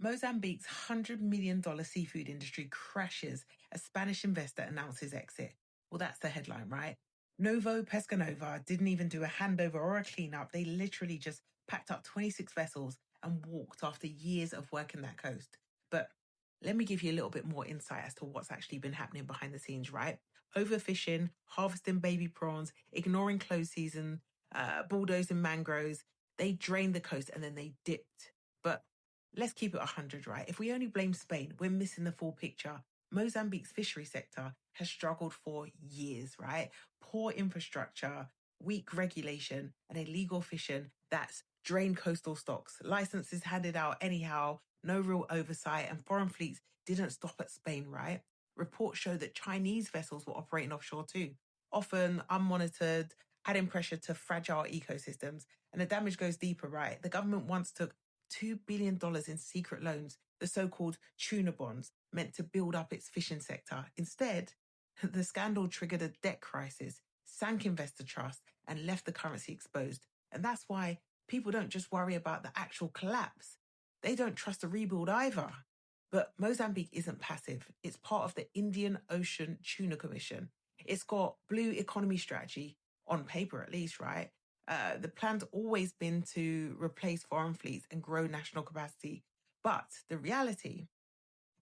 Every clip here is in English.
Mozambique's $100 million seafood industry crashes as Spanish investor announces exit. Well, that's the headline, right? Novo Pescanova didn't even do a handover or a cleanup. They literally just packed up 26 vessels and walked after years of working that coast. But let me give you a little bit more insight as to what's actually been happening behind the scenes, right? Overfishing, harvesting baby prawns, ignoring close season, bulldozing mangroves. They drained the coast and then they dipped. But let's keep it 100, right? If we only blame Spain, we're missing the full picture. Mozambique's fishery sector has struggled for years, right? Poor infrastructure, weak regulation, and illegal fishing that's drained coastal stocks. Licenses handed out anyhow, no real oversight, and foreign fleets didn't stop at Spain, right? Reports show that Chinese vessels were operating offshore too, often unmonitored, adding pressure to fragile ecosystems. And the damage goes deeper, right? The government once took $2 billion in secret loans, the so-called tuna bonds, meant to build up its fishing sector. Instead, the scandal triggered a debt crisis, sank investor trust, and left the currency exposed. And that's why people don't just worry about the actual collapse. They don't trust a rebuild either. But Mozambique isn't passive. It's part of the Indian Ocean Tuna Commission. It's got blue economy strategy, on paper at least, right? The plan's always been to replace foreign fleets and grow national capacity. But the reality,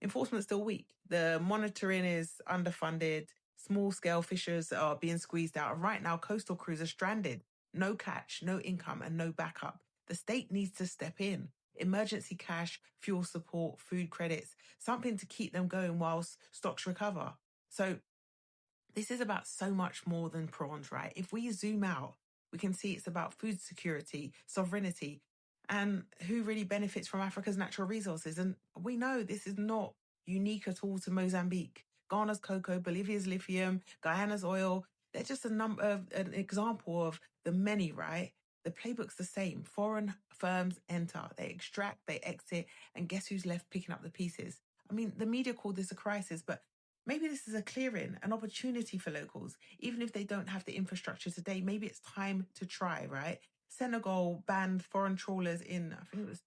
enforcement's still weak. The monitoring is underfunded. Small scale fishers are being squeezed out. And right now, coastal crews are stranded. No catch, no income, and no backup. The state needs to step in. Emergency cash, fuel support, food credits, something to keep them going whilst stocks recover. So this is about so much more than prawns, right? If we zoom out, we can see it's about food security, sovereignty, and who really benefits from Africa's natural resources. And we know this is not unique at all to Mozambique. Ghana's cocoa, Bolivia's lithium, Guyana's oil, they're just an example of the many, right? The playbook's the same. Foreign firms enter, they extract, they exit, and guess who's left picking up the pieces? I mean, the media called this a crisis, but maybe this is a clearing, an opportunity for locals. Even if they don't have the infrastructure today, maybe it's time to try, right? Senegal banned foreign trawlers in, I think it was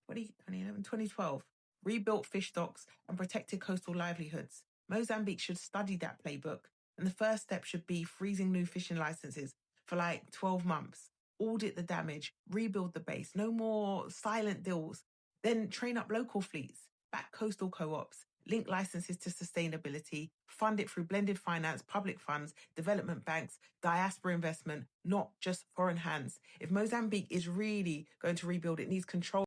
2011, 2012, rebuilt fish stocks and protected coastal livelihoods. Mozambique should study that playbook. And the first step should be freezing new fishing licenses for like 12 months, audit the damage, rebuild the base, no more silent deals, then train up local fleets, back coastal co-ops, link licenses to sustainability, fund it through blended finance, public funds, development banks, diaspora investment, not just foreign hands. If Mozambique is really going to rebuild, it needs control